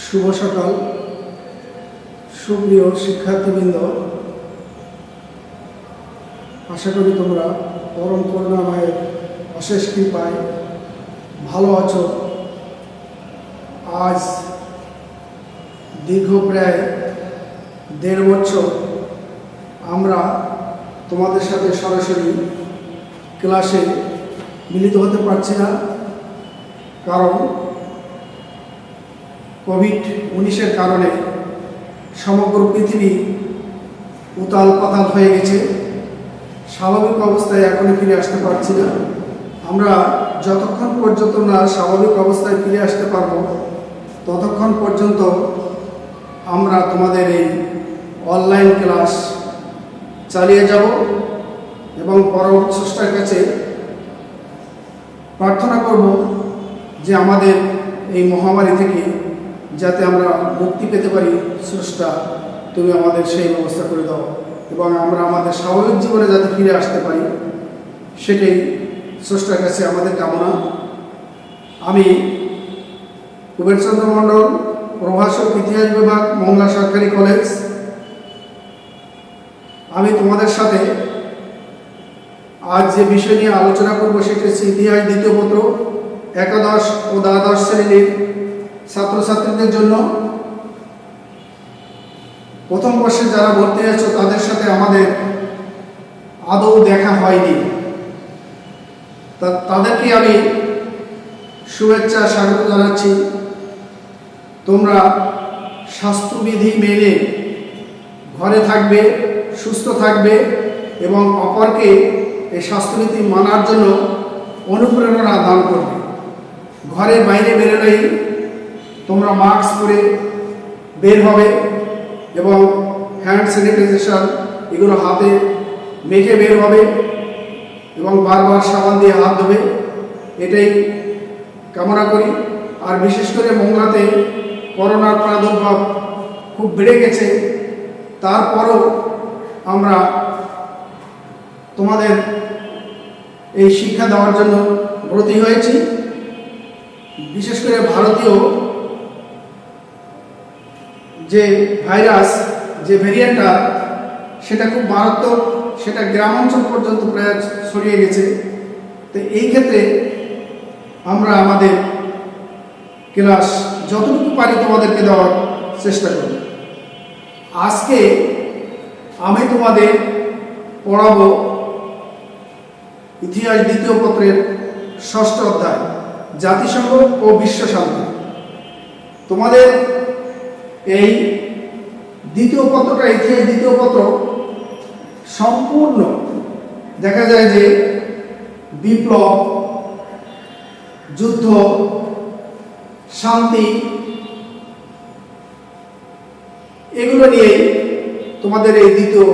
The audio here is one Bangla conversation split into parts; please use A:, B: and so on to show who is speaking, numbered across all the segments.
A: শুভ সকাল সুপ্রিয় শিক্ষার্থীবৃন্দ, আশা করি তোমরা পরম করুণাময়ের অশেষ কৃপায় ভালো আছো। আজ দীর্ঘ প্রায় 1.5 বছর আমরা তোমাদের সাথে সরাসরি ক্লাসে মিলিত হতে পারছি না, কারণ কোভিড-19 কারণে সমগ্র পৃথিবী উতাল পাতাল হয়ে গেছে। স্বাভাবিক অবস্থায় এখনই ফিরে আসতে পারছি না। আমরা যতক্ষণ পর্যন্ত না স্বাভাবিক অবস্থায় ফিরে আসতে পারব, ততক্ষণ পর্যন্ত আমরা তোমাদের এই অনলাইন ক্লাস চালিয়ে যাব এবং পরম স্রষ্টার কাছে প্রার্থনা করব যে আমাদের এই মহামারী থেকে যাতে আমরা মুক্তি পেতে পারি। স্রষ্টা, তুমি আমাদের সেই ব্যবস্থা করে দাও এবং আমরা আমাদের স্বাভাবিক জীবনে যাতে ফিরে আসতে পারি, সেটাই স্রষ্টার কাছে আমাদের কামনা। আমি কুবেরচন্দ্র মণ্ডল, প্রভাষক, ইতিহাস বিভাগ, মংলা সরকারি কলেজ। আমি তোমাদের সাথে আজ যে বিষয় নিয়ে আলোচনা করব সেটি হচ্ছে ইতিহাস দ্বিতীয় পত্র একাদশ ও দ্বাদশ শ্রেণীর ছাত্রছাত্রীদের জন্য। প্রথম বর্ষে যারা ভর্তি হয়েছে তাদের সাথে আমাদের আদৌ দেখা হয়নি, তাদেরকে আমি শুভেচ্ছা স্বাগত জানাচ্ছি। তোমরা স্বাস্থ্যবিধি মেনে ঘরে থাকবে, সুস্থ থাকবে এবং অপরকে এই স্বাস্থ্যবিধি মানার জন্য অনুপ্রেরণা দান করবে। ঘরের বাইরে বেরোলেই তোমরা মাস্ক পরে বের হবে এবং হ্যান্ড স্যানিটাইজেশন এগুলো হাতে মেখে বের হবে এবং বারবার সাবান দিয়ে হাত ধোবে, এটাই কামনা করি। আর বিশেষ করে মংলাতে করোনার প্রাদুর্ভাব খুব বেড়ে গেছে, তারপরও আমরা তোমাদের এই শিক্ষা দেওয়ার জন্য ব্রতী হয়েছি। বিশেষ করে ভারতীয় যে ভাইরাস, যে ভেরিয়েন্টটা, সেটা খুব মারাত্মক, সেটা গ্রামাঞ্চল পর্যন্ত প্রায় ছড়িয়ে গেছে। তো এই ক্ষেত্রে আমরা আমাদের ক্লাস যতটুকু পারি তোমাদেরকে দেওয়ার চেষ্টা করি। আজকে আমি তোমাদের পড়াবো ইতিহাস দ্বিতীয় পত্রের 6ষ্ঠ অধ্যায়, জাতিসংঘ ও বিশ্ব শান্তি। তোমাদের এই দ্বিতীয় পত্রটা, ইতিহাস দ্বিতীয় পত্র সম্পূর্ণ দেখা যায় যে বিপ্লব, যুদ্ধ, শান্তি এগুলো নিয়ে তোমাদের এই দ্বিতীয়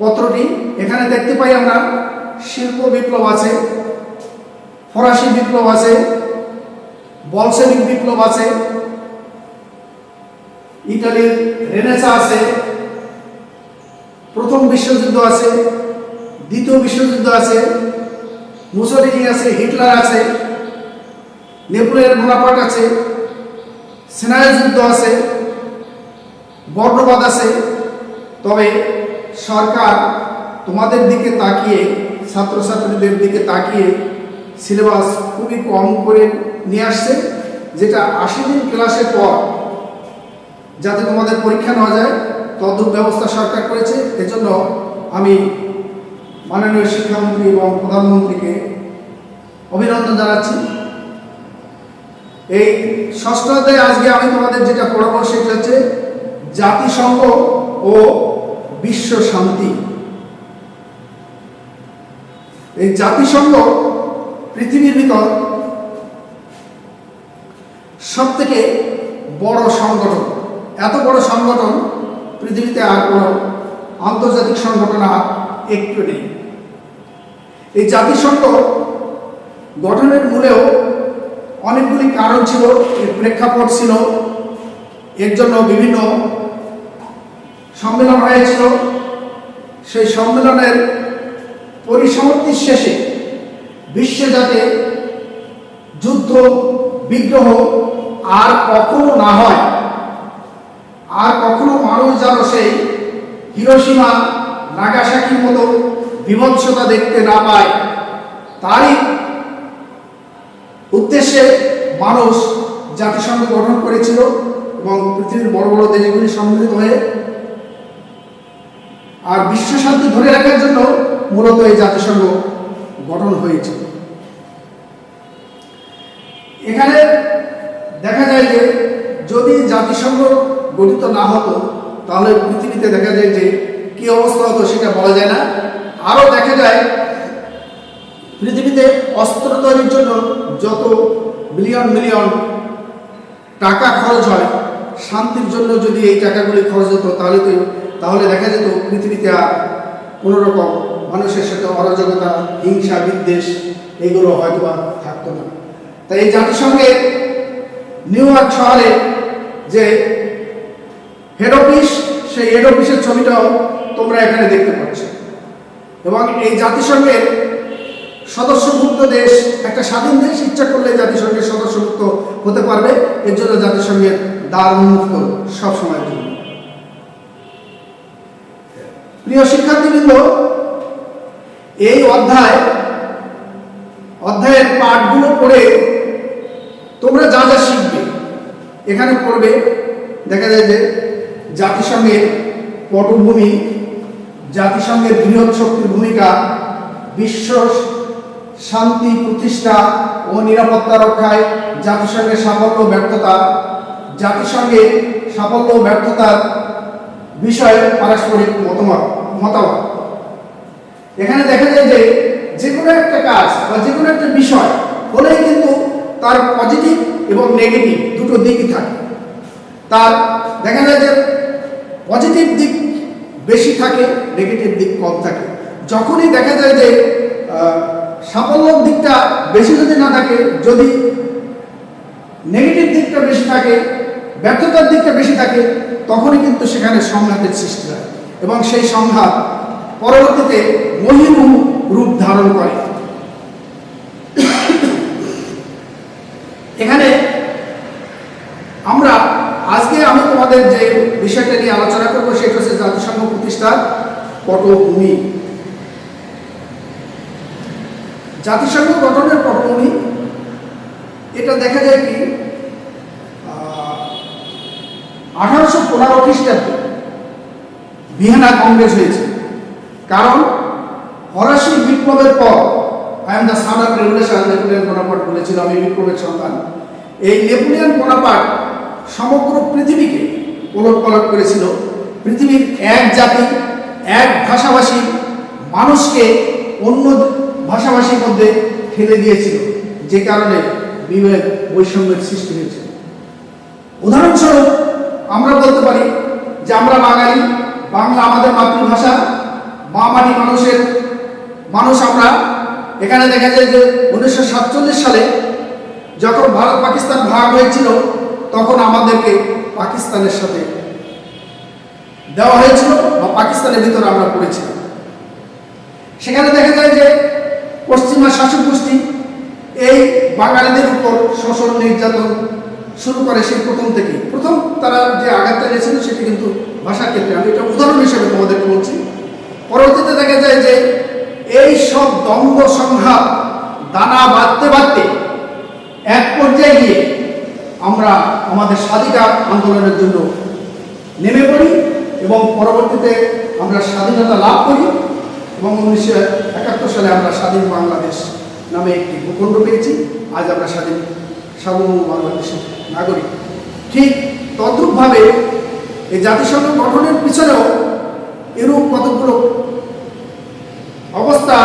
A: পত্রটি। এখানে দেখতে পাই আমরা শিল্প বিপ্লব আছে, ফরাসি বিপ্লব আছে, বলশেভিক বিপ্লব আছে, ইতালির রেনেসা আছে, প্রথম বিশ্বযুদ্ধ আছে, দ্বিতীয় বিশ্বযুদ্ধ আছে, মুসোলিনি আছে, হিটলার আছে, নেপোলিয়ন বোনাপার্ট আছে, সেনায় যুদ্ধ আছে, বর্ণবাদ আছে। তবে সরকার তোমাদের দিকে তাকিয়ে, ছাত্রছাত্রীদের দিকে তাকিয়ে সিলেবাস খুবই কম করে নিয়ে আসছে, যেটা 80 দিন ক্লাসের পর যাতে তোমাদের পরীক্ষা নেওয়া যায় তদ্রূপ ব্যবস্থা সরকার করেছে। এজন্য আমি মাননীয় শিক্ষামন্ত্রী এবং প্রধানমন্ত্রীকে অভিনন্দন জানাচ্ছি। এই 6ষ্ঠ অধ্যায়ে আজকে আমি তোমাদের যেটা পড়াবো সেটা হচ্ছে জাতিসংঘ ও বিশ্ব শান্তি। এই জাতিসংঘ পৃথিবীর ভিতর সবথেকে বড় সংগঠন। এত বড় সংগঠন পৃথিবীতে আর কোনো আন্তর্জাতিক সংগঠন আর একটু নেই। এই জাতিসংঘ গঠনের মূলেও অনেকগুলি কারণ ছিল, এর প্রেক্ষাপট ছিল। এর জন্য বিভিন্ন সম্মেলন হয়েছিল। সেই সম্মেলনের পরিসমাপ্তির শেষে বিশ্বে যাতে যুদ্ধ, বিগ্রহ আর কখনো না হয়, আর কখনো মানুষ যেন সেই হিরোশিমা নাগাসাকির মতো বিভৎসতা দেখতে না পায়, তারই উদ্দেশ্যে মানুষ জাতিসংঘ গঠন করেছিল এবং পৃথিবীর বড় বড় দেশগুলি সম্মিলিত হয়ে আর বিশ্ব শান্তি ধরে রাখার জন্য মূলত এই জাতিসংঘ গঠন হয়েছিল। এখানে দেখা যায় যে যদি জাতিসংঘ গঠিত না হতো তাহলে পৃথিবীতে দেখা যায় যে কি অবস্থা হতো সেটা বলা যায় না। আরও দেখা যায় পৃথিবীতে অস্ত্র তৈরির জন্য যত বিলিয়ন মিলিয়ন টাকা খরচ হয়, শান্তির জন্য যদি এই টাকাগুলি খরচ হতো তাহলে দেখা যেত পৃথিবীতে আর কোনো রকম মানুষের সাথে অরাজকতা, হিংসা, বিদ্বেষ এগুলো হয়তো আর থাকতো না। তাই এই জাতিসংঘের নিউ ইয়র্ক শহরে যে হেড অফিস, সেই হেড অফিসের ছবিটাও তোমরা এখানে দেখতে পাচ্ছ। এবং এই জাতিসংঘের সদস্যভুক্ত দেশ, একটা স্বাধীন দেশ ইচ্ছা করলে জাতিসংঘের সদস্যভুক্ত হতে পারবে। এর জন্য জাতিসংঘের দ্বার উন্মুক্ত সবসময়ের জন্য। প্রিয় শিক্ষার্থীবৃন্দ, এই অধ্যায়ের পাঠগুলো পড়ে তোমরা যা যা শিখবে এখানে পড়বে। দেখা যায় যে জাতিসংঘের পটভূমি, জাতিসংঘের বৃহৎ শক্তির ভূমিকা, বিশ্ব শান্তি প্রতিষ্ঠা ও নিরাপত্তা রক্ষায় জাতিসংঘের সাফল্য ব্যর্থতা, জাতিসংঘের সাফল্য ব্যর্থতার বিষয়ে পারস্পরিক মতামত। এখানে দেখা যায় যে যে কোনো একটা কাজ বা যে কোনো একটা বিষয় হলেই কিন্তু তার পজিটিভ এবং নেগেটিভ দুটো দিকই থাকে। তার দেখা যায় যে পজিটিভ দিক বেশি থাকে, নেগেটিভ দিক কম থাকে। যখনই দেখা যায় যে সাফল্যের দিকটা বেশি যদি না থাকে, যদি নেগেটিভ দিকটা বেশি থাকে, ব্যর্থতার দিকটা বেশি থাকে, তখনই কিন্তু সেখানে সংঘাতের সৃষ্টি হয় এবং সেই সংঘাত পরবর্তীতে মহিম রূপ ধারণ করে। এখানে আমি তোমাদের যে বিষয়টা নিয়ে আলোচনা করব সেটা হচ্ছে জাতিসংঘ প্রতিষ্ঠার পটভূমি। জাতিসংঘ গঠনের পটভূমি এটা দেখা যায় কি 1815 খ্রিস্টাব্দে ভিয়েনা কংগ্রেস হয়েছে। কারণ ফরাসি বিপ্লবের পর I am the son of revolution, Napoleon Bonaparte বলেছিল আমি বিপ্লবের সন্তান। এই নেপোলিয়ন বোনাপার্ট সমগ্র পৃথিবীকে ওলটপালট করেছিল। পৃথিবীর এক জাতি, এক ভাষাভাষী মানুষকে অন্য ভাষাভাষীর মধ্যে ফেলে দিয়েছিল, যে কারণে বিভেদ বৈষম্যের সৃষ্টি হয়েছিল। উদাহরণস্বরূপ আমরা বলতে পারি যে আমরা বাঙালি, বাংলা আমাদের মাতৃভাষা, মা মাটি মানুষ আমরা। এখানে দেখা যায় যে 1947 সালে যখন ভারত পাকিস্তান ভাগ হয়েছিল তখন আমাদেরকে পাকিস্তানের সাথে দেওয়া হয়েছিল বা পাকিস্তানের ভিতরে আমরা পড়েছিলাম। সেখানে দেখা যায় যে পশ্চিমা শাসক গোষ্ঠী এই বাঙালিদের উপর শোষণ নির্যাতন শুরু করে সেই প্রথম তারা যে আঘাতটা নিয়েছিল সেটি কিন্তু ভাষার ক্ষেত্রে। আমি এটা উদাহরণ হিসেবে তোমাদেরকে বলছি। পরবর্তীতে দেখা যায় যে এই সব দ্বন্দ্ব সংঘাত দানা বাঁধতে এক পর্যায়ে গিয়ে আমরা আমাদের স্বাধীনতা আন্দোলনের জন্য নেমে পড়ি এবং পরবর্তীতে আমরা স্বাধীনতা লাভ করি এবং 1971 সালে আমরা স্বাধীন বাংলাদেশ নামে একটি ভূখণ্ড পেয়েছি। আজ আমরা সার্বভৌম বাংলাদেশের নাগরিক। ঠিক তদ্রূপভাবে এই জাতিসংঘ গঠনের পিছনেও এরূপ কতগুলো অবস্থা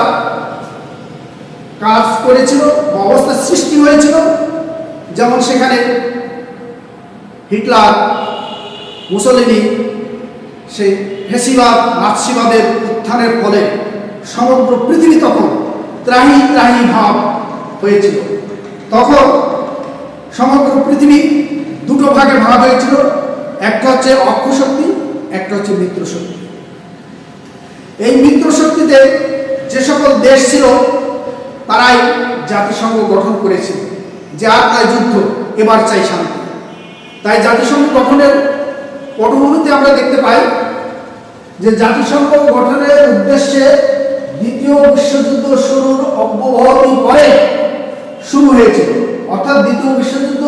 A: কাজ করেছিল বা অবস্থার সৃষ্টি হয়েছিল। যেমন সেখানে হিটলার, মুসলিনি, সেই ফ্যাসিবাদ, নাৎসিবাদের উত্থানের ফলে সমগ্র পৃথিবী তখন ত্রাহি ভাব হয়েছিল। তখন সমগ্র পৃথিবী দুটো ভাগে ভাগ হয়েছিল, একটা হচ্ছে অক্ষশক্তি, একটা হচ্ছে মিত্রশক্তি। এই মিত্রশক্তিতে যে সকল দেশ ছিল তারাই জাতিসংঘ গঠন করেছিল যে আর নয় যুদ্ধ, এবার চাই শান্তি। তাই জাতিসংঘ গঠনের পটভূমিতে আমরা দেখতে পাই যে জাতিসংঘ গঠনের উদ্দেশ্যে দ্বিতীয় বিশ্বযুদ্ধ শুরুর অব্যবহতি পরে শুরু হয়েছিল। অর্থাৎ দ্বিতীয় বিশ্বযুদ্ধ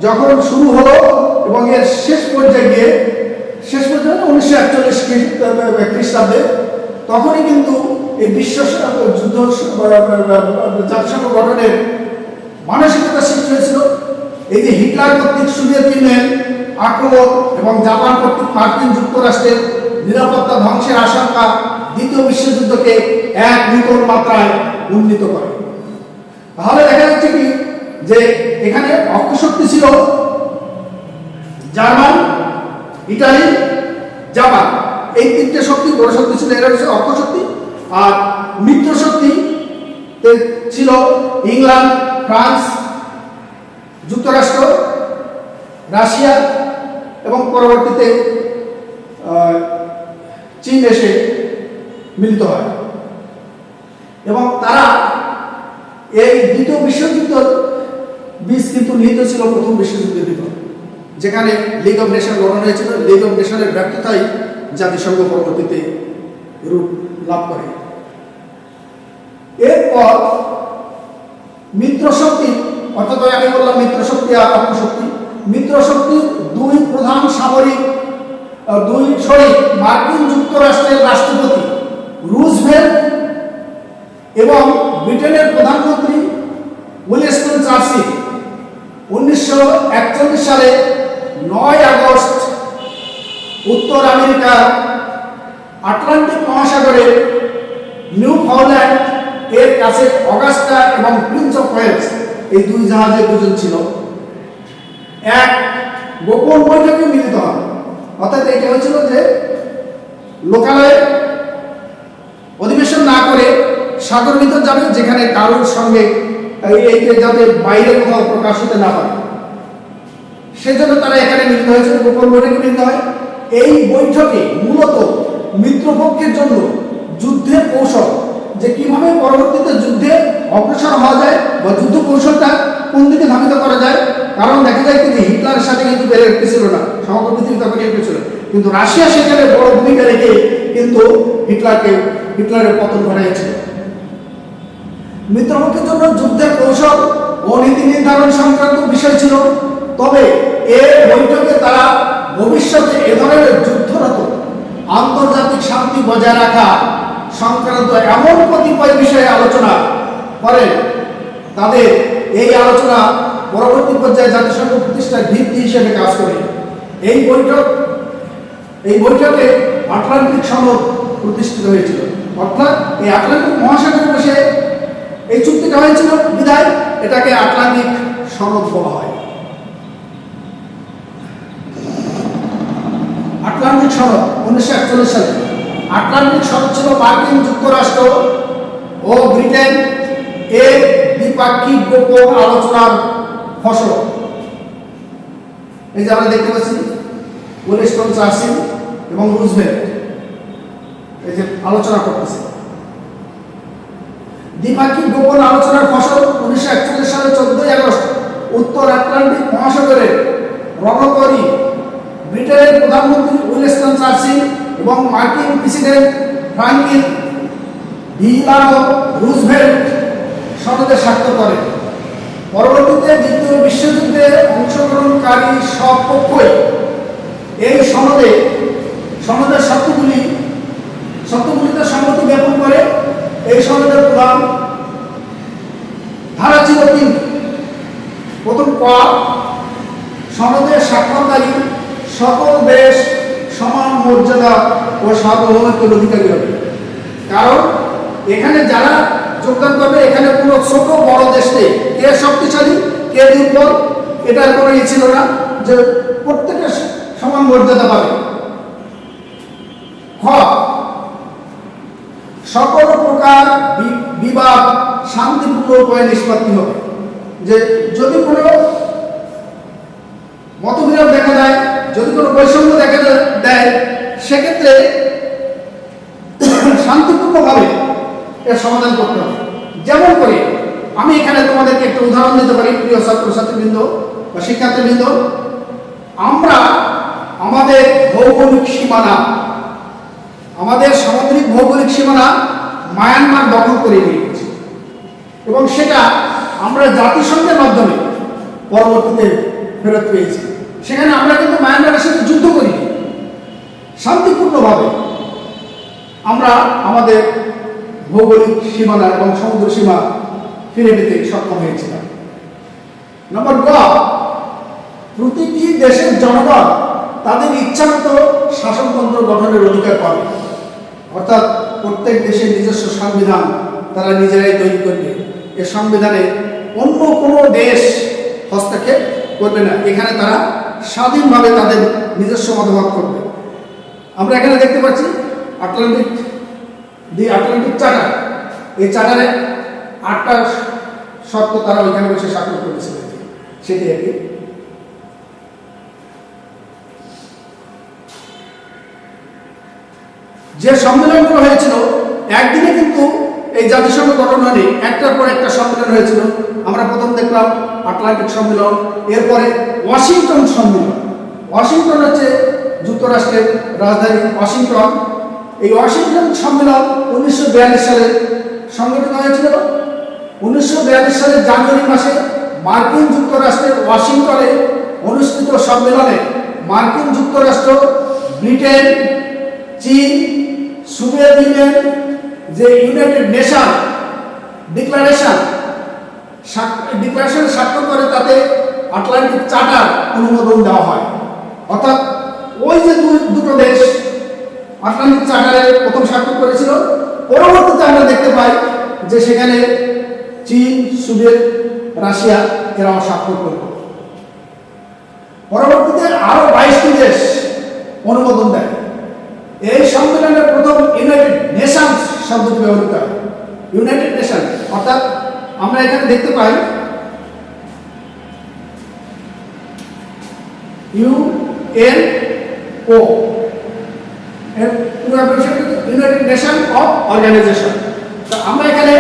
A: যখন শুরু হলো এবং এর শেষ পর্যায়ে 1941 খ্রিস্টাব্দে, তখনই কিন্তু এই বিশ্ব যুদ্ধ জাতিসংঘ গঠনের মানসিকতা সৃষ্টি হয়েছিল। এই যে হিটলার কর্তৃক সোভিয়েত ইউনিয়ন আক্রমণ এবং জাপান কর্তৃক মার্কিন যুক্তরাষ্ট্রের নিরাপত্তা ধ্বংসের আশঙ্কা দ্বিতীয় বিশ্বযুদ্ধকে এক নতুন মাত্রায় উন্নীত করে। তাহলে দেখা যাচ্ছে কি যে এখানে অক্ষশক্তি ছিল জার্মান, ইটালি, জাপান, এই তিনটে শক্তি বড় শক্তি ছিল, এরা হচ্ছে অক্ষশক্তি। আর মিত্র শক্তি ছিল ইংল্যান্ড, ফ্রান্স, যুক্তরাষ্ট্র, রাশিয়া এবং পরবর্তীতে চীন এসে মিলিত হয়। এবং তারা এই দ্বিতীয় বিশ্বযুদ্ধ বীজ কিন্তু নিহিত ছিল প্রথম বিশ্বযুদ্ধের ভিতর, যেখানে লিগ অফ নেশন গঠন হয়েছিল। লিগ অফ নেশনের ব্যর্থতাই জাতিসংঘ পরবর্তীতে রূপ লাভ করে। এরপর মিত্রশক্তি, অর্থাৎ আমি বললাম মিত্রশক্তি আর অক্ষশক্তি, মিত্রশক্তির দুই প্রধান সামরিক দুই শরিক মার্কিন যুক্তরাষ্ট্রের রাষ্ট্রপতি রুজভেল্ট এবং ব্রিটেনের প্রধানমন্ত্রী উইনস্টন চার্চিল 1941 সালে 9 আগস্ট উত্তর আমেরিকার আটলান্টিক মহাসাগরের নিউফাউন্ডল্যান্ড এর কাছে অগাস্টা এবং প্রিন্স অফ ওয়েলস, এই দুই জাহাজে দুজন ছিল, এক গোপন বৈঠকে মিলিত হন। অর্থাৎ এটা হয়েছিল যে লোকালয়ে অধিবেশন না করে সাগর ভিতর যাবে, যেখানে কারোর সঙ্গে এইটা যাতে বাইরে কোথাও প্রকাশ হতে না পারে, সেজন্য তারা এখানে মিলিত হয়েছিল, গোপন বৈঠকে মিলিত হয়। এই বৈঠকে মূলত মিত্রপক্ষের জন্য যুদ্ধের কৌশল, যে কিভাবে পরবর্তীতে যুদ্ধে অগ্রসর হওয়া যায় বা যুদ্ধ কৌশলটা কোন দিকে ধাবিত করা যায়। কারণ দেখা যায় যে হিটলারের সাথে কিন্তু বেড়ে উঠতেছিল না, সমগ্র পৃথিবী তখন উঠেছিল, কিন্তু রাশিয়া সেখানে বড় ভূমিকা রেখে কিন্তু হিটলারের পতন ঘটাইছিল। মিত্রপক্ষের জন্য যুদ্ধের কৌশল ও নীতি নির্ধারণ সংক্রান্ত বিষয় ছিল। তবে এই বৈঠকে তারা ভবিষ্যতে এ ধরনের যুদ্ধরত আন্তর্জাতিক শান্তি বজায় রাখা সংক্রান্ত এমন কতিপয় বিষয়ে আলোচনা করেন। তাদের এই আলোচনা পরবর্তী পর্যায়ে জাতিসংঘ প্রতিষ্ঠার ভিত্তি হিসেবে কাজ করে। এই বৈঠকে আটলান্টিক সনদ প্রতিষ্ঠিত হয়েছিল। অর্থাৎ এই আটলান্টিক মহাসাগরে বসে এই চুক্তিটা হয়েছিল বিধায় এটাকে আটলান্টিক সনদ বলা হয়। আটলান্টিক সনদ 1941 সালে। আটলান্টিক সনদ ছিল মার্কিন যুক্তরাষ্ট্র ও ব্রিটেন এর দ্বিপাক্ষিক গোপন আলোচনার ফসল। এই যে আমরা দেখতে পাচ্ছি উইনস্টন চার্চিল এবং রুজভেল্ট এই যে আলোচনা করতেছে। দ্বিপাক্ষিক গোপন আলোচনার ফসল 1941 সালে 14 আগস্ট উত্তর আটলান্টিক মহাসাগরের রণতরী ব্রিটেনের প্রধানমন্ত্রী উইনস্টন চার্চিল এবং মার্কিন প্রেসিডেন্ট ফ্রাঙ্কলিন ডিলানো রুজভেল্ট সনদে স্বাক্ষর করেন। পরবর্তীতে দ্বিতীয় বিশ্বযুদ্ধে অংশগ্রহণকারী সব পক্ষই এই সনদের শর্তগুলিতে সম্মতি জ্ঞাপন করে। এই সনদের প্রধান ধারা ছিল 3। প্রথম ক, সনদের স্বাক্ষরকারী সকল দেশ সমান মর্যাদা ও সার্বভৌমত্বের অধিকারী হবে। কারণ এখানে যারা যোগদান করবে, এখানে কোনো ছোট বড় দেশ নেই, কে শক্তিশালী কে দুর্বল এটার কোনো ই ছিল না, যে প্রত্যেকে সমান মর্যাদা পাবে। খ, সকল প্রকার বিবাদ শান্তিপূর্ণ উপায়ে নিষ্পত্তি হবে। যে যদি কোনো মতবিরোধ দেখা যায়, যদি কোনো বৈষম্য দেখা দেয়, সেক্ষেত্রে শান্তিপূর্ণভাবে এর সমাধান করতে হবে। যেমন করে আমি এখানে তোমাদেরকে একটা উদাহরণ দিতে পারি, প্রিয় ছাত্রছাত্রীবৃন্দ বা শিক্ষার্থীবৃন্দ। আমরা আমাদের ভৌগোলিক সীমানা, আমাদের সামুদ্রিক ভৌগোলিক সীমানা মায়ানমার দখল করে নিয়েছে এবং সেটা আমরা জাতিসংঘের মাধ্যমে পরবর্তীতে ফেরত পেয়েছি। সেখানে আমরা কিন্তু মায়ানমারের সাথে যুদ্ধ করিনি, শান্তিপূর্ণভাবে আমরা আমাদের ভৌগোলিক সীমানা এবং সমুদ্র সীমা ফিরে পেতে সক্ষম হয়েছিলাম। নম্বর 2, প্রতিটি দেশের জনগণ তাদের ইচ্ছামতো শাসনতন্ত্র গঠনের অধিকার পাবে, অর্থাৎ প্রত্যেক দেশের নিজস্ব সংবিধান তারা নিজেরাই তৈরি করবে। এ সংবিধানে অন্য কোনো দেশ হস্তক্ষেপ করবে না, এখানে তারা স্বাধীনভাবে তাদের নিজস্ব মতামত করবে। আমরা এখানে দেখতে পাচ্ছি আটলান্টিক চার্টার, এই চার্টারে 8টা শর্ত তারা ওইখানে বসে স্বাক্ষর করেছিলেন। সেটি একটি যে সম্মেলনগুলো হয়েছিল একদিনে কিন্তু এই জাতিসংঘ গঠন হয়নি, একটার পর একটা সম্মেলন হয়েছিল। আমরা প্রথম দেখলাম আটলান্টিক সম্মেলন, এরপরে ওয়াশিংটন সম্মেলন। ওয়াশিংটন হচ্ছে যুক্তরাষ্ট্রের রাজধানী ওয়াশিংটন। এই ওয়াশিংটন সম্মেলন 1942 সালে সংগঠিত হয়েছিল। 1942 সালের জানুয়ারি মাসে মার্কিন যুক্তরাষ্ট্রের ওয়াশিংটনে অনুষ্ঠিত সম্মেলনে মার্কিন যুক্তরাষ্ট্র, ব্রিটেন, চীন, সোভিয়েত ইউনিয়ন যে ইউনাইটেড নেশন ডিক্লারেশন স্বাক্ষর করে, তাতে আটলান্টিক চার্টার অনুমোদন দেওয়া হয়। অর্থাৎ ওই যে দুটো দেশ আটলান্টিক চার্টারে প্রথম স্বাক্ষর করেছিল, পরবর্তীতে আমরা দেখতে পাই যে সেখানে চীন, সোভিয়েত, রাশিয়া এরাও স্বাক্ষর করল। পরবর্তীতে আরো 22টি দেশ অনুমোদন দেয়। এই সম্মেলনের প্রথম ইউনাইটেড নেশন শব্দটি ব্যবহৃত হয়, ইউনাইটেড নেশন। অর্থাৎ আমরা এখানে দেখতে পাই UNO, United Nation of Organization. আমরা এখানে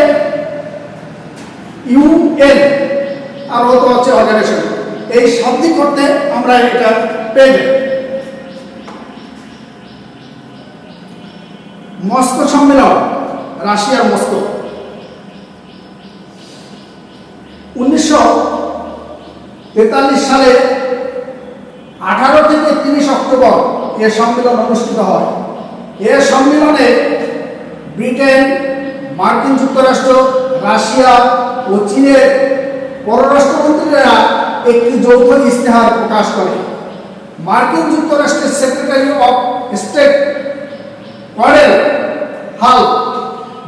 A: ইউএন আর ও তো হচ্ছে অর্গানাইজেশন, এই শব্দিক করতে আমরা এটা পেয়ে যাই। মস্কো সম্মেলন, রাশিয়ার মস্কো, 1943 সালে 18 থেকে 30 অক্টোবর এ সম্মেলন অনুষ্ঠিত হয়। এ সম্মেলনে ব্রিটেন, মার্কিন যুক্তরাষ্ট্র, রাশিয়া ও চীনের পররাষ্ট্রমন্ত্রীরা একটি যৌথ ইস্তেহার প্রকাশ করে। মার্কিন যুক্তরাষ্ট্রের সেক্রেটারি অফ স্টেট করেল হাল,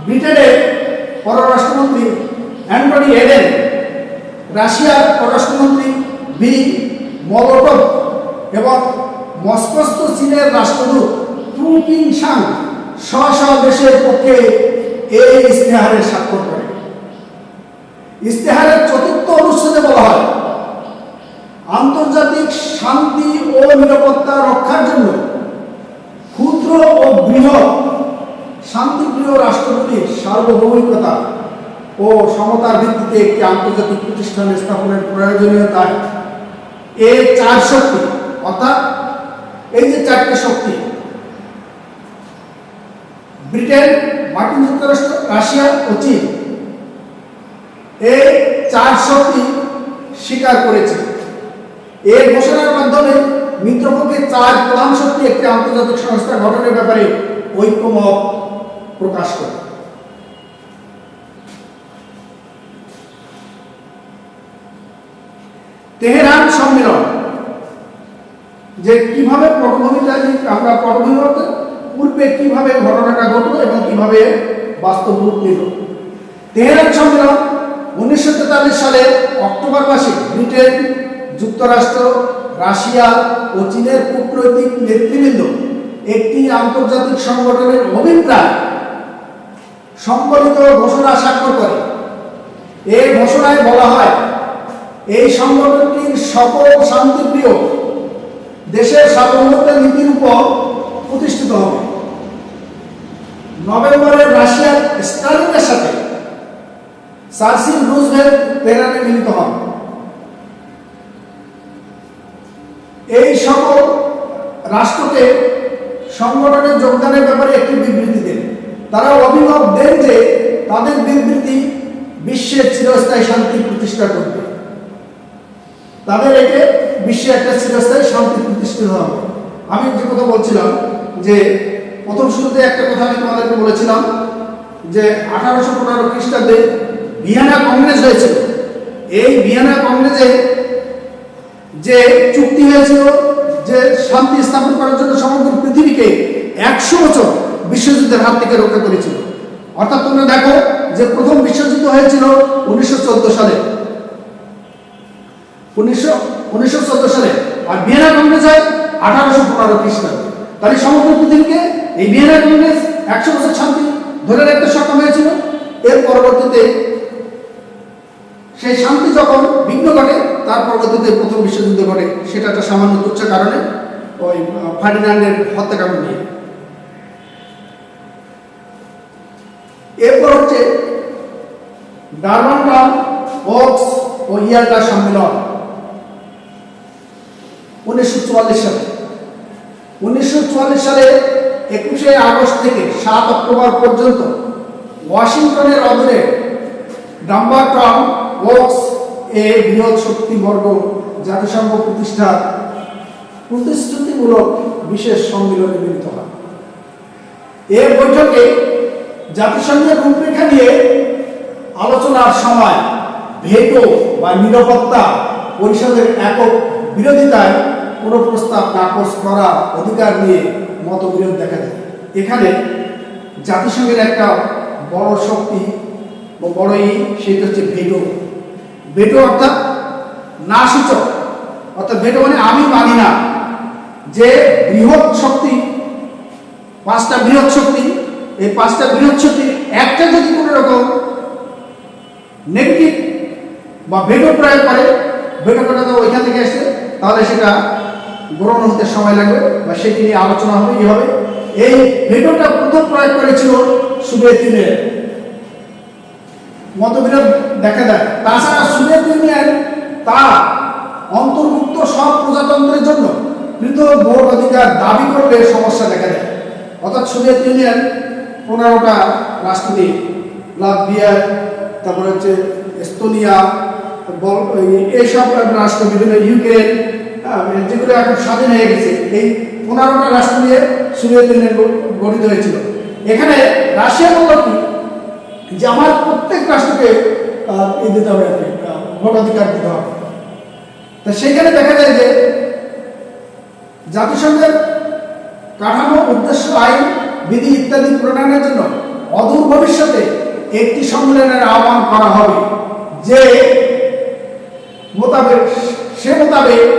A: ব্রিটেনের পররাষ্ট্রমন্ত্রী অ্যান্টনি এডেন, রাশিয়ার পররাষ্ট্রমন্ত্রী ভি মলোটভ এবং মস্কোস্থ চীনের রাষ্ট্রদূত টু কিংশাং স্ব দেশের পক্ষে এই ইস্তেহারে স্বাক্ষর করে। ইস্তেহারের 4র্থ অনুচ্ছেদে বলা হয়, আন্তর্জাতিক শান্তি ও নিরাপত্তা রক্ষার জন্য ক্ষুদ্র ও বৃহৎ শান্তিপ্রিয় রাষ্ট্রগুলির সার্বভৌমিকতা ও সমতার ভিত্তিতে একটি আন্তর্জাতিক প্রতিষ্ঠান স্থাপনের প্রয়োজনীয়তায় এই 4 শক্তি, অর্থাৎ এই যে 4টে শক্তি ব্রিটেন, মার্কিন যুক্তরাষ্ট্র, রাশিয়া ও চীন, এই 4 শক্তি স্বীকার করেছে। এর ঘোষণার মাধ্যমে মিত্রপক্ষের 4 প্রধান শক্তি একটি আন্তর্জাতিক সংস্থা গঠনের ব্যাপারে ঐক্যমত প্রকাশ করে। তেহরান সম্মেলন, যে কিভাবে পটভূমিটা, আমরা পটভূমি বলতে পূর্বে কিভাবে ঘটনাটা ঘটলো এবং কিভাবে বাস্তব রূপ নিল। তেহরান সম্মেলন 1943 সালে অক্টোবর মাসে ব্রিটেন, যুক্তরাষ্ট্র, রাশিয়া ও চীনের কূটনৈতিক নেতৃবৃন্দ একটি আন্তর্জাতিক সংগঠনের অভিপ্রায় সম্বলিত ঘোষণা স্বাক্ষর করে। এই ঘোষণায় বলা হয়, এই সংগঠনটির সকল শান্তিপ্রিয় দেশের সার্বভৌমত্ব নীতির উপর প্রতিষ্ঠিত হবে। নভেম্বরে রাশিয়ার স্টালিনের সাথে চার্চিল রুজভেল্ট তেহরানে মিলিত হন। এই সকল রাষ্ট্রকে সংগঠনে যোগদানের ব্যাপারে একটি বিবৃতি দেন। তারা অভিমত দেন যে তাদের বিবৃতি বিশ্বের চিরস্থায়ী শান্তি প্রতিষ্ঠা করবে। তাদের একে বিশ্বে একটা চিরস্থায়ী শান্তি প্রতিষ্ঠিত হবে। আমি যে কথা বলছিলাম যে প্রথম শুরুতে একটা কথা আমি তোমাদেরকে বলেছিলাম যে 1815 খ্রিস্টাব্দে ভিয়েনা কংগ্রেস হয়েছিল। এই ভিয়েনা কংগ্রেসে যে চুক্তি হয়েছিল যে শান্তি স্থাপন করার জন্য সমগ্র পৃথিবীকে 100 বছর বিশ্বযুদ্ধের হাত থেকে রক্ষা করেছিল। অর্থাৎ তোমরা দেখো যে প্রথম বিশ্বযুদ্ধ হয়েছিল 1914 সালে, 1914 সালে, আর ভিয়েনা কংগ্রেস হয় 1815 খ্রিস্টাব্দে। তাহলে সমগ্র পৃথিবীকে এই ভিয়েনা কংগ্রেস 100 বছর শান্তি ধরে রাখতে সক্ষম হয়েছিল। এর পরবর্তীতে সেই শান্তি যখন বিঘ্ন ঘটে, তার পরবর্তীতে প্রথম বিশ্বযুদ্ধ ঘটে। সেটা একটা সামান্য তুচ্ছ কারণে, ওই ফার্ডিনান্ডের হত্যাকাণ্ড নিয়ে। এরপর হচ্ছে ডারবান, ওকস ও ইয়াল্টা সম্মেলন 1944 সালে। 1944 সালে 21শে আগস্ট থেকে 7 অক্টোবর পর্যন্ত ওয়াশিংটনের অধীনে ডাম্বারটন ওকস এ বৃহৎ শক্তিবর্গ জাতিসংঘ প্রতিষ্ঠার প্রতিশ্রুতিমূলক বিশেষ সম্মেলনে মিলিত হয়। এ বৈঠকে জাতিসংঘের রূপরেখা নিয়ে আলোচনার সময় ভেটো বা নিরাপত্তা পরিষদের একক বিরোধিতায় কোনো প্রস্তাব নাকচ করার অধিকার নিয়ে মতবিরোধ দেখা যায়। এখানে জাতিসংঘের একটা বড় শক্তি বা বড়ই সেটা হচ্ছে ভেটো। ভেটো অর্থাৎ না সূচক, অর্থাৎ ভেটো মানে আমি মানি না। যে বৃহৎ শক্তি, 5টা বৃহৎ শক্তি, এই 5টা বৃহৎ শক্তির একটা যদি কোনো রকম নেগেটিভ বা ভেটো প্রয়োগ করে, ভেটো করা তো ওইখান থেকে আসছে, তাহলে সেটা গ্রহণ হতে সময় লাগবে বা সেটি নিয়ে আলোচনা হবে। এই হবে এই ভেটোটা প্রথম প্রয়োগ করেছিল সোভিয়েত ইউনিয়ন। মতবিরোধ দেখা দেয়। তাছাড়া সোভিয়েত ইউনিয়ন তার অন্তর্ভুক্ত সব প্রজাতন্ত্রের জন্য পৃথক ভোট অধিকার দাবি করলে সমস্যা দেখা দেয়। অর্থাৎ সোভিয়েত ইউনিয়ন 15টা রাষ্ট্র নিয়ে, লাটভিয়া, তারপরে হচ্ছে এস্তোনিয়া, এইসব রাষ্ট্র, বিভিন্ন ইউক্রেন, যেগুলো এখন স্বাধীন হয়ে গেছে, এই 15টা রাষ্ট্র নিয়ে সোভিয়েত ইউনিয়ন গঠিত হয়েছিল। এখানে রাশিয়া বলল কি যে আমার প্রত্যেক রাষ্ট্রকে দিতে হবে, ভোটাধিকার দিতে হবে। তা সেখানে দেখা যায় যে জাতিসংঘের কাঠামো, উদ্দেশ্য, আইন, বিধি ইত্যাদি প্রণয়নের জন্য অদূর ভবিষ্যতে একটি সম্মেলনের আহ্বান করা হবে। যে মোতাবেক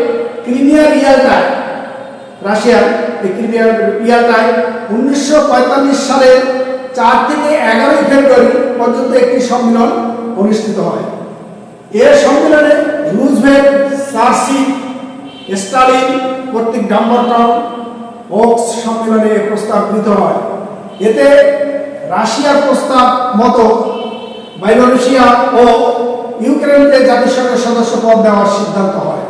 A: ক্রিমিয়ার ইয়াল্টায়, রাশিয়ার ক্রিমিয়ার ইয়াল্টায় 1945 সালের 4 থেকে 11 ফেব্রুয়ারি পর্যন্ত একটি সম্মেলন অনুষ্ঠিত হয়। এর সম্মেলনে রুজভেল্ট, চার্চিল, স্টালিন কর্তৃক ডাম্বারটন ওকস সম্মেলনে প্রস্তাব গৃহীত হয়। এতে রাশিয়ার প্রস্তাব মতো বেলারুশিয়া ও ইউক্রেনকে জাতিসংঘের সদস্য পদ দেওয়ার সিদ্ধান্ত হয়।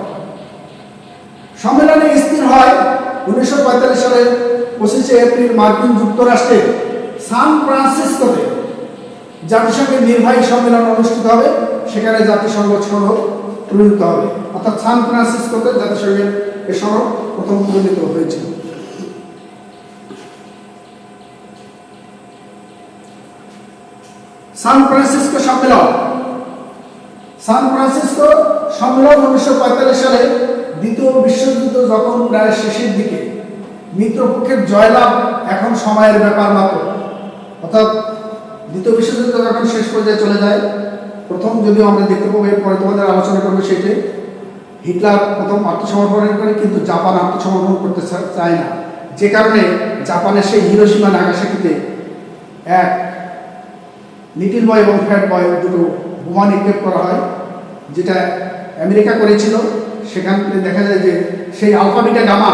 A: সম্মেলনে স্থির হয় 1945 সালের 25শে এপ্রিল মার্কিন যুক্তরাষ্ট্রের সান ফ্রান্সিসকোতে জাতিসংঘের নির্বাহী সম্মেলন অনুষ্ঠিত হবে। সেখানে জাতিসংঘ সনদ প্রণীত হবে। অর্থাৎ সান ফ্রান্সিসকোতে জাতিসংঘের এই সনদ প্রথম প্রণীত হয়েছিল। সান ফ্রান্সিসকো সম্মেলন। সান ফ্রান্সিসকো সম্মেলন 1945 সালে দ্বিতীয় বিশ্বযুদ্ধ যখন প্রায় শেষের দিকে, মিত্রপক্ষের জয়লাভ এখন সময়ের ব্যাপার মাত্র। অর্থাৎ দ্বিতীয় বিশ্বযুদ্ধ যখন শেষ পর্যায়ে চলে যায়, প্রথম যদিও আমরা দেখতে পাবো, এরপরে তোমাদের আলোচনা করবো সেটি, হিটলার প্রথম আত্মসমর্পণ করে, কিন্তু জাপান আত্মসমর্পণ করতে চায় না। যে কারণে জাপানের সেই হিরোশিমা নাগাসাকিতে এক লিটিল বয় এবং ফ্যাট বয় দুটো বোমা নিক্ষেপ করা হয়, যেটা আমেরিকা করেছিল। সেখান থেকে দেখা যায় যে সেই আলফা বিটা গামা,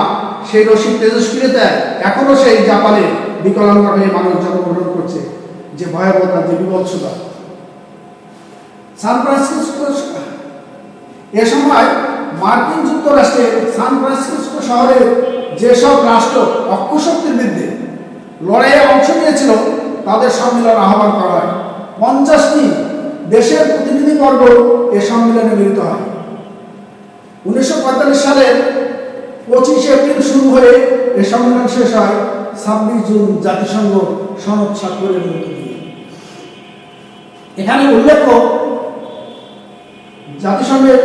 A: সেই রশ্মির তেজস্ক্রিয়তায় এখনও সেই জাপানে বিকলাঙ্গ হয়ে মানুষ জন্মগ্রহণ করছে। যে ভয়াবহতা, যে বিভৎসতা। সান ফ্রান্সিসকো এ সময় মার্কিন যুক্তরাষ্ট্রের সান ফ্রান্সিসকো শহরে যেসব রাষ্ট্র অক্ষশক্তির বিরুদ্ধে লড়াইয়ে অংশ নিয়েছিল তাদের সম্মেলন আহ্বান করা হয়। 50টি দেশের প্রতিনিধিবর্গ এ সম্মেলনে মিলিত হয়। 1945 সালের 25 এপ্রিল শুরু হয়ে এ সম্মেলন শেষ হয় 26 জুন জাতিসংঘ সনদ স্বাক্ষরের মধ্য দিয়ে। এখানে উল্লেখ্য, জাতিসংঘের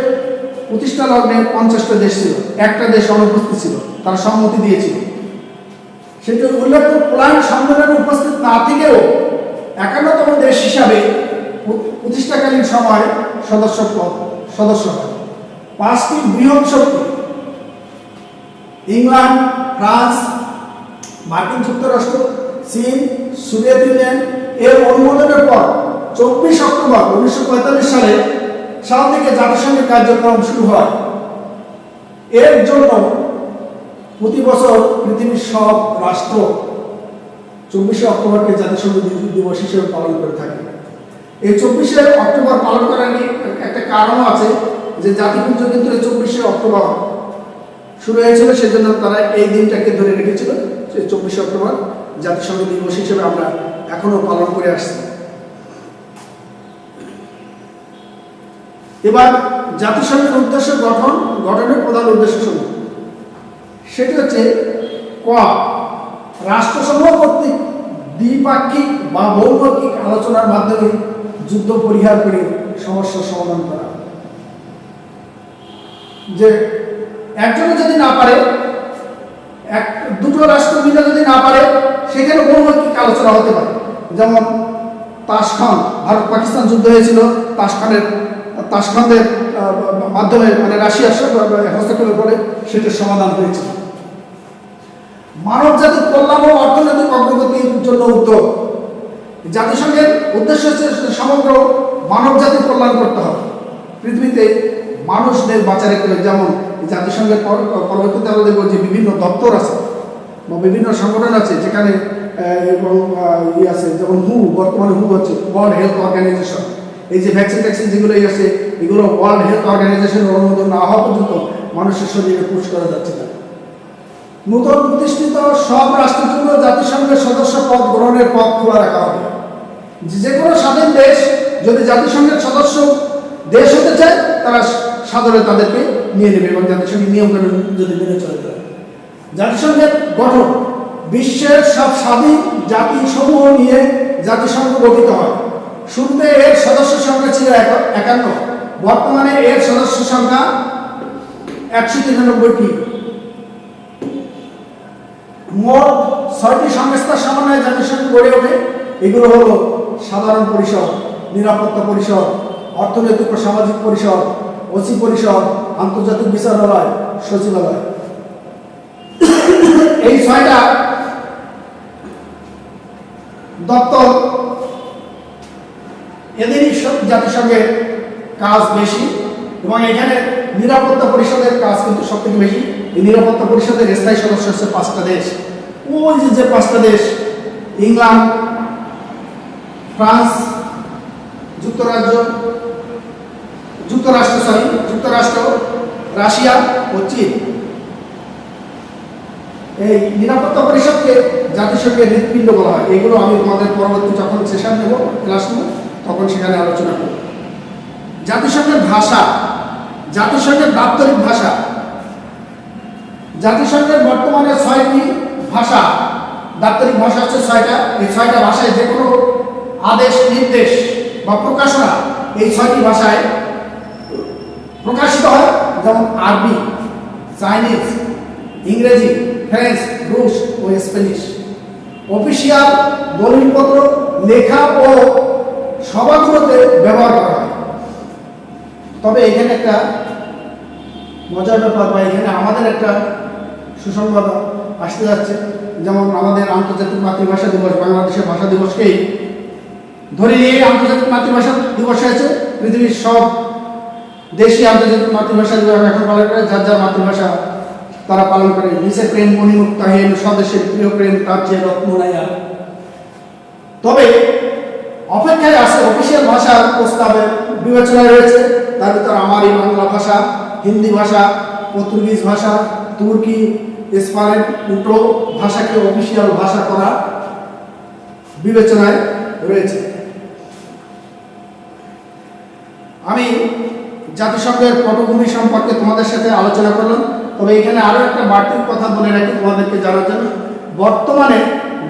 A: প্রতিষ্ঠা লগ্নে 50টা দেশ ছিল, একটা দেশ অনুপস্থিত ছিল, তারা সম্মতি দিয়েছিল। সেটি উল্লেখ্য, পোল্যান্ড সম্মেলনে উপস্থিত না থেকেও 51তম দেশ হিসাবে প্রতিষ্ঠাকালীন সময় সদস্য হয়। 5টি বৃহৎ শক্তি ইংল্যান্ড, ফ্রান্স, মার্কিন যুক্তরাষ্ট্র, চীন, সোভিয়েত ইউনিয়ন এর অনুমোদনের পর 24 অক্টোবর 1945 সাল থেকে জাতিসংঘের কার্যক্রম শুরু হয়। এর জন্য প্রতি বছর পৃথিবীর সব রাষ্ট্র 24 অক্টোবরকে জাতিসংঘ দিবস হিসেবে পালন করে থাকে। এই 24 অক্টোবর পালন করার একটা কারণও আছে, যে জাতিপুঞ্জ কিন্তু 24 অক্টোবর শুরু হয়েছিল, সেজন্য তারা এই দিনটাকে ধরে রেখেছিল। 24 অক্টোবর জাতিসংঘ দিবস হিসেবে আমরা এখনো পালন করে আসছি। এবার জাতিসংঘের উদ্দেশ্য গঠনের প্রধান উদ্দেশ্য সমূহ, সেটি হচ্ছে ক, রাষ্ট্রসমূহ কর্তৃক দ্বিপাক্ষিক বা বহুপাক্ষিক আলোচনার মাধ্যমে যুদ্ধ পরিহার করে সমস্যার সমাধান করা। যে একজনে যদি না পারে, দুটো রাষ্ট্র মিলে যদি না পারে, সেখানে বহুপাক্ষিক আলোচনা হতে পারে। যেমন তাশখান, ভারত পাকিস্তান যুদ্ধ হয়েছিল, তাশখানের মাধ্যমে, মানে রাশিয়ার হস্তক্ষেপের ফলে সেটার সমাধান হয়েছিল। মানব জাতির কল্যাণ ও অর্থনৈতিক অগ্রগতির জন্য উদ্যোগ। জাতিসংঘের উদ্দেশ্য হচ্ছে সমগ্র মানব জাতির কল্যাণ করতে হবে। পৃথিবীতে মানুষদের বাঁচার একটা, যেমন জাতিসংঘের পরবর্তীতে আমরা দেখব যে বিভিন্ন দপ্তর আছে বা বিভিন্ন সংগঠন আছে, যেখানে এবং আছে, যেমন বর্তমানে হচ্ছে ওয়ার্ল্ড হেলথ অর্গানাইজেশন। এই যে ভ্যাকসিন যেগুলো আছে, এগুলো ওয়ার্ল্ড হেলথ অর্গানাইজেশনের অনুমোদন না হওয়া পর্যন্ত মানুষের শরীরে পুশ করা যাচ্ছে না। নতুন প্রতিষ্ঠিত সব রাষ্ট্রের জন্য জাতিসংঘের সদস্য পদ গ্রহণের পথ খোলা রাখা হবে। যে কোনো স্বাধীন দেশ যদি জাতিসংঘের সদস্য দেশ হতে চায়, তারা সাদরে তাদেরকে নিয়ে নেবে এবং জাতিসংঘের নিয়মকানুন যদি মেনে চলতে হয়। জাতিসংঘের গঠন, বিশ্বের সব স্বাধীন জাতি সমূহ নিয়ে জাতিসংঘ গঠিত হয়। শুরুতে এর সদস্য সংখ্যা ছিল 51, বর্তমানে এর সদস্য সংখ্যা 193টি। মোট 6টি সংস্থার সমন্বয়ে জাতিসংঘ গড়ে ওঠে। এগুলো হলো সাধারণ পরিষদ, নিরাপত্তা পরিষদ, অর্থনৈতিক ও সামাজিক পরিষদ, ওসি পরিষদ, আন্তর্জাতিক বিচারালয়, সচিবালয়। এই 6টা দপ্তর, এদেরই জাতিসংঘের কাজ বেশি এবং এখানে নিরাপত্তা পরিষদের কাজ কিন্তু সবথেকে বেশি। এই নিরাপত্তা পরিষদের স্থায়ী সদস্য হচ্ছে 5টা দেশ। ওই যে 5টা দেশ, ইংল্যান্ড, ফ্রান্স, যুক্তরাষ্ট্র, রাশিয়া ও চীন। এই নিরাপত্তা পরিষদকে জাতিসংঘের হৃৎপিণ্ড বলা হয়। এগুলো আমি তোমাদের পরবর্তী যখন সেশন নেব, ক্লাস নেব, তখন সেখানে আলোচনা করব। জাতিসংঘের ভাষা, জাতিসংঘের দাপ্তরিক ভাষা। জাতিসংঘের বর্তমানে 6টি ভাষা, দাপ্তরিক ভাষা হচ্ছে 6টা। এই 6টা ভাষায় যে কোনো আদেশ, নির্দেশ বা প্রকাশনা এই 6টি ভাষায় প্রকাশিত হয়। যেমন আরবি, চাইনিজ, ইংরেজি, ফ্রেঞ্চ, রুশ ও স্প্যানিশ। অফিসিয়াল দলিলপত্র, লেখা ও সভাগুলোতে ব্যবহার করা হয়। তবে এখানে একটা মজার ব্যাপার, বা এখানে আমাদের একটা সুসংবাদ আসতে যাচ্ছে। যেমন আমাদের আন্তর্জাতিক মাতৃভাষা দিবস, বাংলাদেশের ভাষা দিবসকেই ধরে নিয়ে আন্তর্জাতিক মাতৃভাষা দিবস হয়েছে। পৃথিবীর সব দেশই আন্তর্জাতিক মাতৃভাষা দিবস এখন পালন করে, যার যার মাতৃভাষা তারা পালন করে। নিচে প্রেম মণিমুক্তাহীন, স্বদেশের প্রিয় প্রেম তার চেয়ে রত্ননাইয়া। তবে অপেক্ষায় আছে অফিসিয়াল ভাষার প্রস্তাবে বিবেচনায় রয়েছে। তার ভিতর আমারই বাংলা ভাষা, হিন্দি ভাষা, পর্তুগিজ ভাষা, তুর্কি, স্প্যানিশ ভাষাকে অফিসিয়াল ভাষা করা বিবেচনায় রয়েছে। আমি জাতিসংঘের পটভূমি সম্পর্কে তোমাদের সাথে আলোচনা করলাম। তবে এখানে আরো একটা বাড়তি কথা বলে রাখি তোমাদেরকে জানার জন্য। বর্তমানে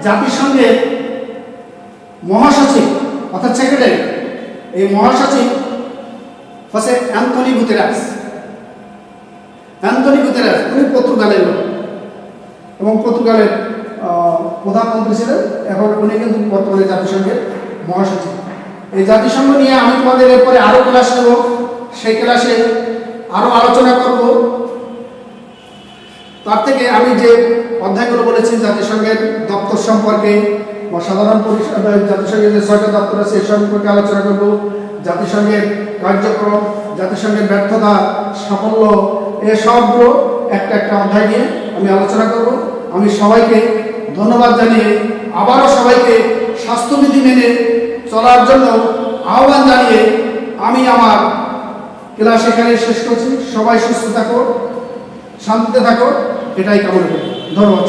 A: জাতিসংঘের মহাসচিব অর্থাৎ সেক্রেটারি, এই মহাসচিব হচ্ছে অ্যান্তনি গুতেরাস। উনি পর্তুগালের লোক এবং পর্তুগালের প্রধানমন্ত্রী ছিলেন। এখন উনি কিন্তু বর্তমানে জাতিসংঘের মহাসচিব। এই জাতিসংঘ নিয়ে আমি তোমাদের এরপরে আরো ক্লাস নেব, সেই ক্লাসে আরো আলোচনা করব। তার থেকে আমি যে অধ্যায়গুলো বলেছি জাতিসংঘের দপ্তর সম্পর্কে বা সাধারণ পরিষদ, জাতিসংঘের যে 6টা দপ্তর আছে এই সম্পর্কে আলোচনা করব, জাতিসংঘের কার্যক্রম, জাতিসংঘের ব্যর্থতা, সাফল্য, এসবগুলো একটা একটা অধ্যায় নিয়ে আমি আলোচনা করব। আমি সবাইকে ধন্যবাদ জানিয়ে আবারও সবাইকে স্বাস্থ্যবিধি মেনে চলার জন্য আহ্বান জানিয়ে আমি আমার ক্লাস এখানে শেষ করছি। সবাই সুস্থ থাকো, শান্তিতে থাকো, এটাই কামনা করি। ধন্যবাদ।